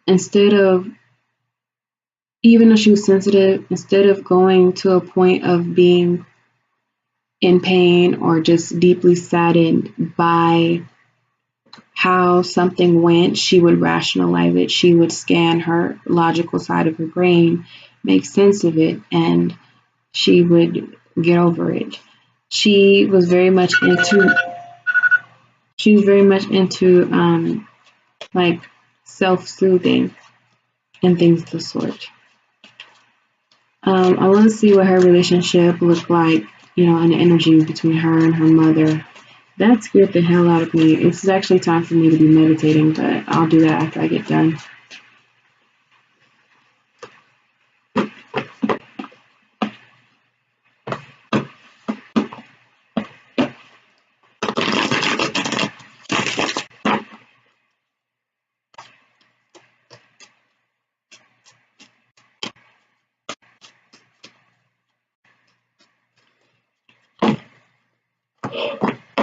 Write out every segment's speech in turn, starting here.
instead of, even though she was sensitive, instead of going to a point of being in pain or just deeply saddened by how something went, she would rationalize it. She would scan her logical side of her brain, make sense of it, and she would get over it. She was very much into like self-soothing and things of the sort. I want to see what her relationship looked like, and the energy between her and her mother. That scared the hell out of me. It's actually time for me to be meditating, but I'll do that after I get done.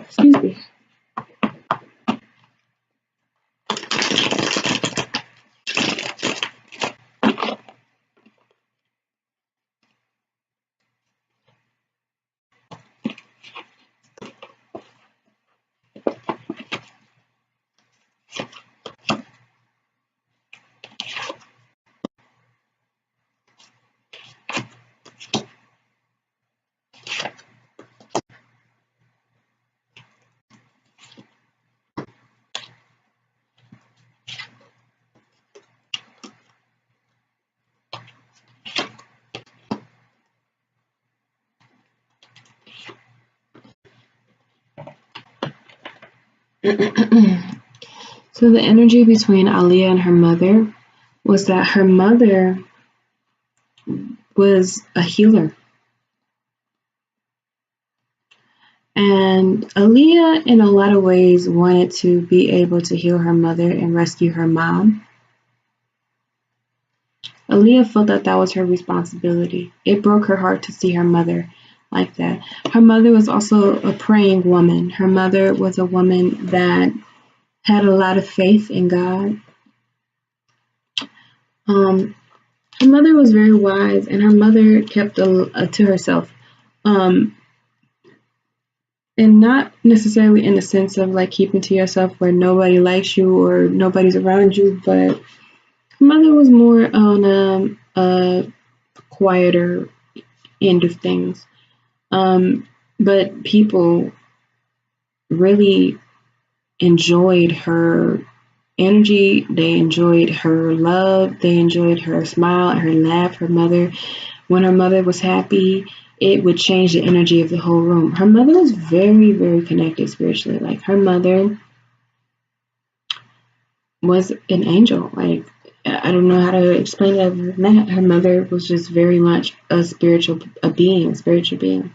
Excuse me. So the energy between Aaliyah and her mother was that her mother was a healer. And Aaliyah, in a lot of ways, wanted to be able to heal her mother and rescue her mom. Aaliyah felt that that was her responsibility. It broke her heart to see her mother like that. Her mother was also a praying woman. Her mother was a woman that had a lot of faith in God. Her mother was very wise, and her mother kept to herself. And not necessarily in the sense of like keeping to yourself where nobody likes you or nobody's around you, but her mother was more on a quieter end of things. But people really enjoyed her energy. They enjoyed her love. They enjoyed her smile, her laugh. When her mother was happy, it would change the energy of the whole room. Her mother was very, very connected spiritually. Like, her mother was an angel. Like, I don't know how to explain it other than that. Her mother was just very much a spiritual being.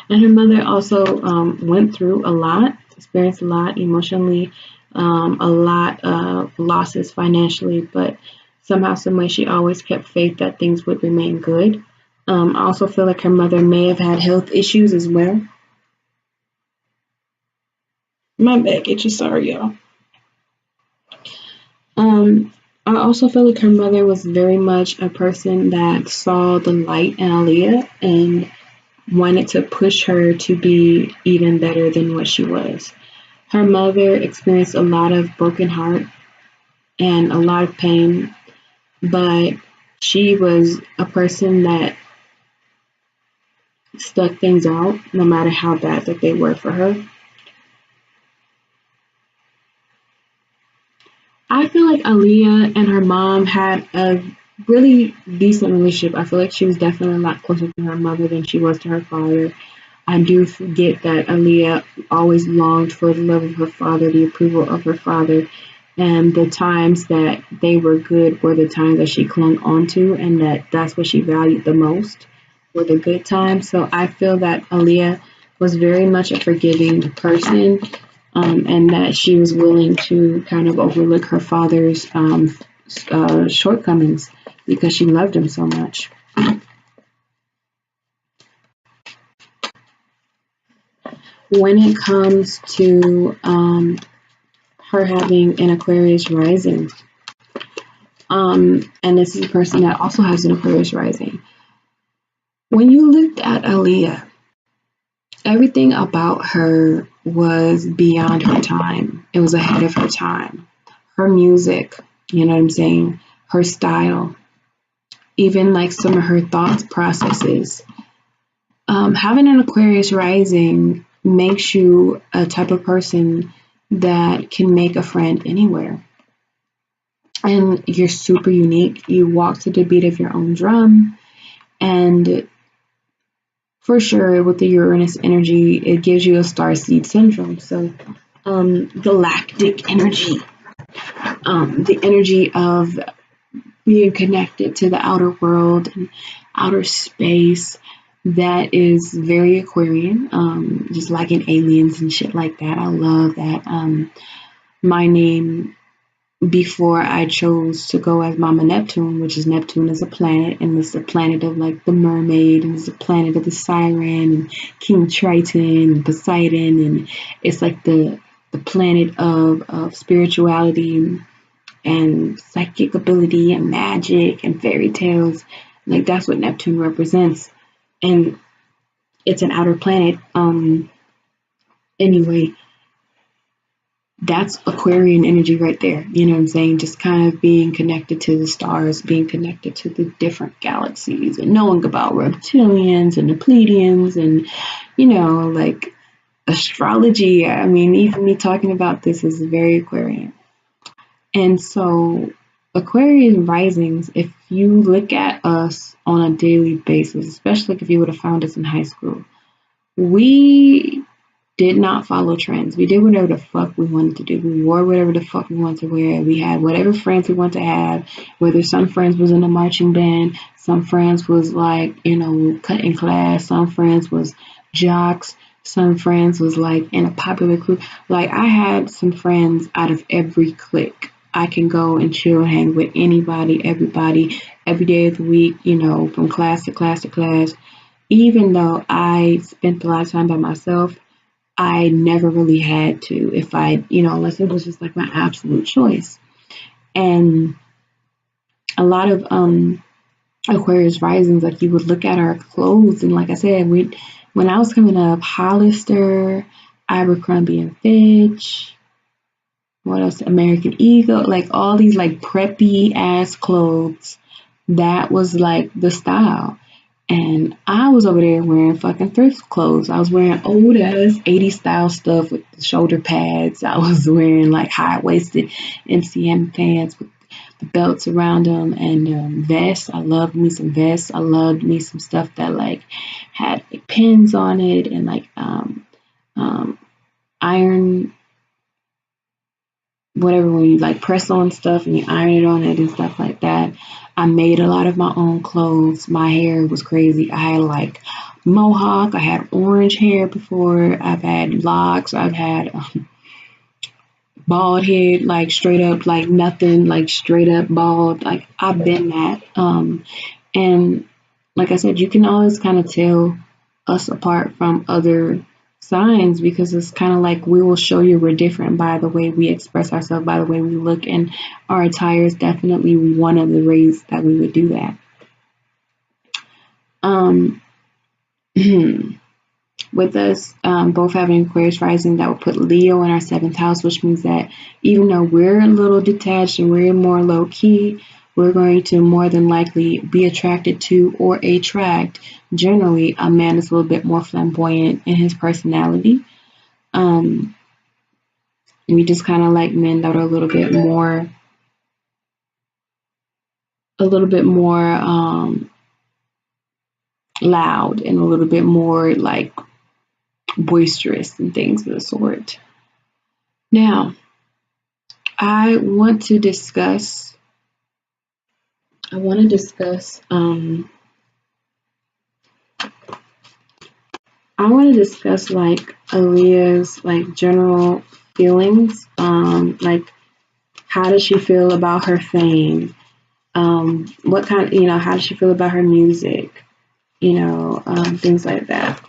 And her mother also went through a lot, experienced a lot emotionally, a lot of losses financially, but somehow, some way, she always kept faith that things would remain good. I also feel like her mother may have had health issues as well. My bad, get you, sorry, y'all. I also feel like her mother was very much a person that saw the light in Aliyah and wanted to push her to be even better than what she was. Her mother experienced a lot of broken heart and a lot of pain, but she was a person that stuck things out no matter how bad that they were for her. I feel like Aliyah and her mom had a really decent relationship. I feel like she was definitely a lot closer to her mother than she was to her father. I do forget that Aliyah always longed for the love of her father, the approval of her father, and the times that they were good were the times that she clung on to, and that's what she valued the most, were the good times. So I feel that Aliyah was very much a forgiving person, and that she was willing to kind of overlook her father's shortcomings because she loved him so much. When it comes to her having an Aquarius rising, And this is a person that also has an Aquarius rising. When you looked at Aaliyah, everything about her was beyond her time. It was ahead of her time. Her music, you know what I'm saying? Her style, even like some of her thoughts processes. Having an Aquarius rising makes you a type of person that can make a friend anywhere. And you're super unique. You walk to the beat of your own drum. And for sure, with the Uranus energy, it gives you a starseed syndrome. So, galactic energy, the energy of being connected to the outer world and outer space, that is very Aquarian, just like in aliens and shit like that. I love that. My name, before I chose to go as Mama Neptune, which is Neptune is a planet, and it's the planet of like the mermaid, and it's the planet of the siren and King Triton and Poseidon, and it's like the planet of spirituality and psychic ability and magic and fairy tales. Like that's what Neptune represents, and it's an outer planet. Anyway, that's Aquarian energy right there. You know what I'm saying? Just kind of being connected to the stars, being connected to the different galaxies, and knowing about reptilians and the Pleiadians, and like astrology. I mean, even me talking about this is very Aquarian. And so Aquarian risings, if you look at us on a daily basis, especially if you would have found us in high school, we did not follow trends. We did whatever the fuck we wanted to do. We wore whatever the fuck we wanted to wear. We had whatever friends we wanted to have, whether some friends was in a marching band, some friends was like, cutting class, some friends was jocks, some friends was like in a popular crew. Like I had some friends out of every clique. I can go and chill and hang with anybody, everybody, every day of the week, from class to class to class. Even though I spent a lot of time by myself, I never really had to, if I, unless it was just like my absolute choice. And a lot of Aquarius risings, like you would look at our clothes, and like I said, when I was coming up, Hollister, Abercrombie and Fitch, what else? American Eagle, like all these like preppy ass clothes. That was like the style. And I was over there wearing fucking thrift clothes. I was wearing old ass 80s style stuff with the shoulder pads. I was wearing like high waisted MCM pants with the belts around them, and vests. I loved me some vests. I loved me some stuff that like had like pins on it, and like iron, whatever, when you like press on stuff and you iron it on it and stuff like that. I made a lot of my own clothes. My hair was crazy. I had like mohawk. I had orange hair before. I've had locks. I've had bald head, like straight up, like nothing, like straight up bald. Like I've been that. And like I said, you can always kind of tell us apart from other signs, because it's kind of like we will show you we're different by the way we express ourselves, by the way we look, and our attire is definitely one of the ways that we would do that. With us both having Aquarius rising, that would put Leo in our 7th house, which means that even though we're a little detached and we're more low key, we're going to more than likely be attracted to or attract generally a man that's a little bit more flamboyant in his personality. We just kind of like men that are a little bit more loud and a little bit more like boisterous and things of the sort. Now, I want to discuss like Aliyah's like general feelings. Like how does she feel about her fame? What kind of, how does she feel about her music? Things like that.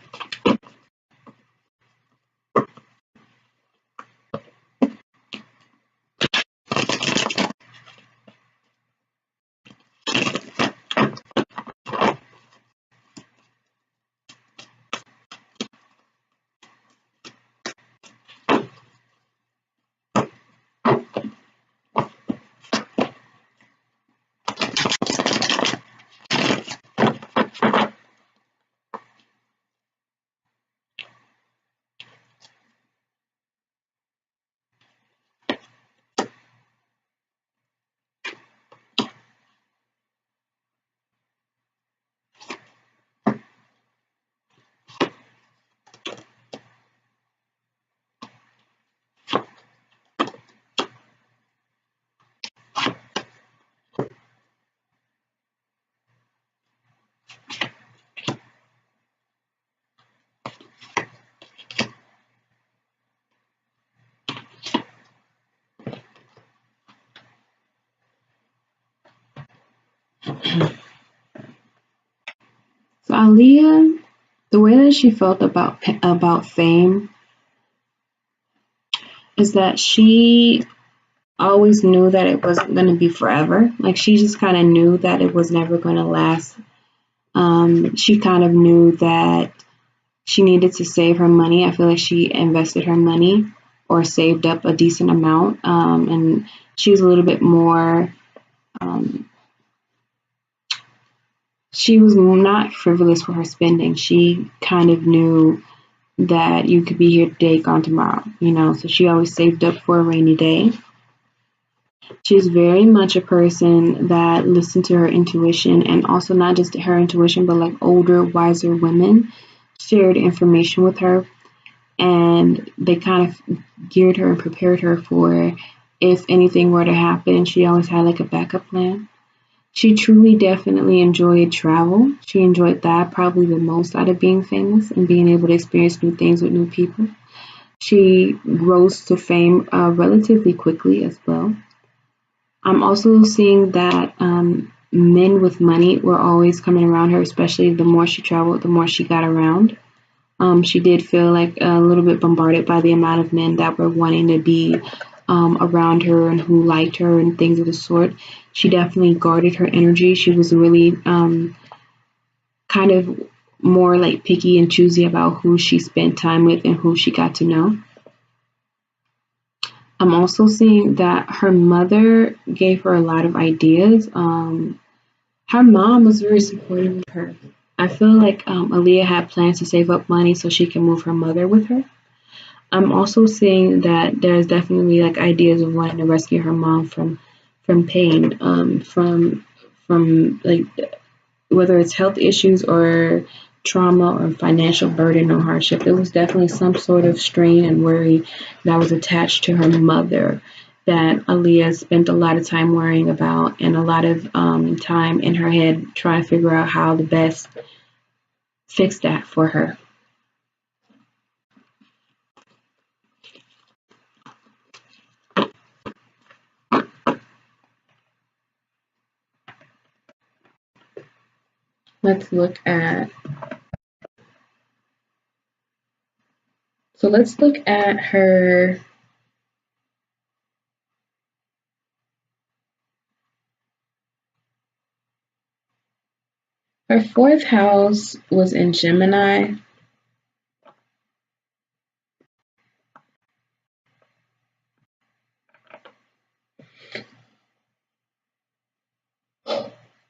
So Aaliyah, the way that she felt about fame is that she always knew that it wasn't going to be forever. Like she just kind of knew that it was never going to last. She kind of knew that she needed to save her money. I feel like she invested her money or saved up a decent amount. And she was a little bit more, she was not frivolous with her spending. She kind of knew that you could be here today, gone tomorrow, you know, so she always saved up for a rainy day. She's very much a person that listened to her intuition, and also not just her intuition, but like older, wiser women shared information with her, and they kind of geared her and prepared her for if anything were to happen. She always had like a backup plan. She truly definitely enjoyed travel. She enjoyed that probably the most out of being famous and being able to experience new things with new people. She rose to fame relatively quickly as well. I'm also seeing that men with money were always coming around her, especially the more she traveled, the more she got around. She did feel like a little bit bombarded by the amount of men that were wanting to be around her and who liked her and things of the sort. She definitely guarded her energy. She was really kind of more like picky and choosy about who she spent time with and who she got to know. I'm also seeing that her mother gave her a lot of ideas. Her mom was very supportive of her. I feel like Aliyah had plans to save up money so she can move her mother with her. I'm also seeing that there's definitely like ideas of wanting to rescue her mom from pain, from like whether it's health issues or trauma or financial burden or hardship. There was definitely some sort of strain and worry that was attached to her mother that Aliyah spent a lot of time worrying about and a lot of time in her head trying to figure out how to best fix that for her. Let's look at let's look at her fourth house was in Gemini.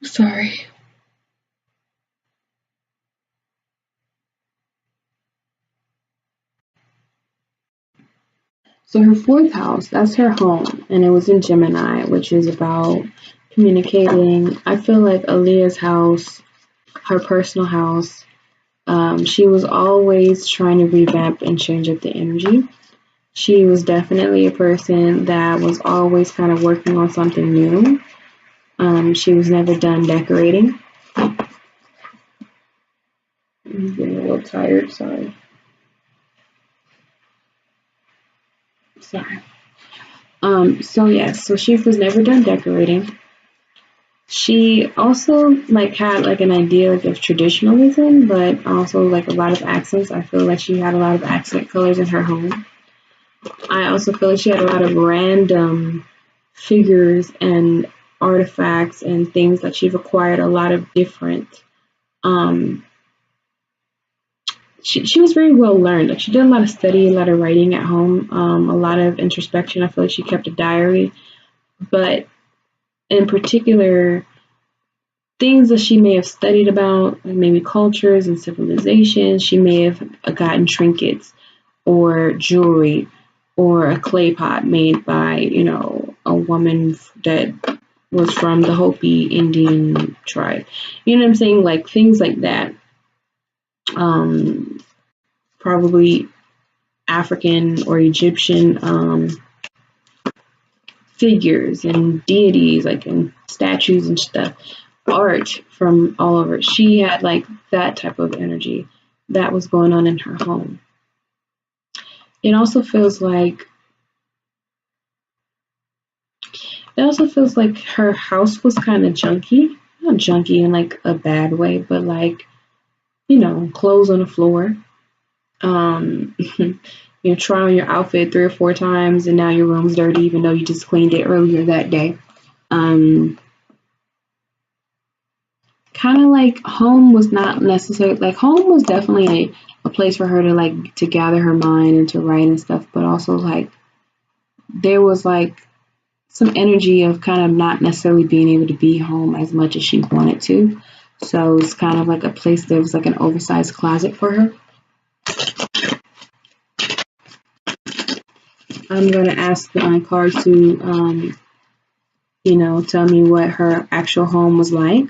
Sorry. So her fourth house, that's her home, and it was in Gemini, which is about communicating. I feel like Aliyah's house, her personal house, she was always trying to revamp and change up the energy. She was definitely a person that was always kind of working on something new. She was never done decorating. I'm getting a little tired, sorry. Sorry. So yes, so she was never done decorating. She also like had like an idea like of traditionalism, but also like a lot of accents. I feel like she had a lot of accent colors in her home. I also feel like she had a lot of random figures and artifacts and things that she've acquired a lot of different. Um, she was very well learned. Like she did a lot of study, a lot of writing at home, a lot of introspection. I feel like she kept a diary, but in particular, things that she may have studied about, like maybe cultures and civilizations. She may have gotten trinkets or jewelry or a clay pot made by, you know, a woman that was from the Hopi Indian tribe. You know what I'm saying? Like things like that. Probably African or Egyptian figures and deities, like and statues and stuff, art from all over. She had like that type of energy that was going on in her home. It also feels like her house was kind of junky. not junky in like a bad way, but like, you know, clothes on the floor. Um, you try on your outfit 3 or 4 times and now your room's dirty even though you just cleaned it earlier that day. Um, Kind of like home was not necessarily like home was definitely a place for her to like to gather her mind and to write and stuff, but also like there was like some energy of kind of not necessarily being able to be home as much as she wanted to. So it's kind of like a place that was like an oversized closet for her. I'm gonna ask my card to, you know, tell me what her actual home was like.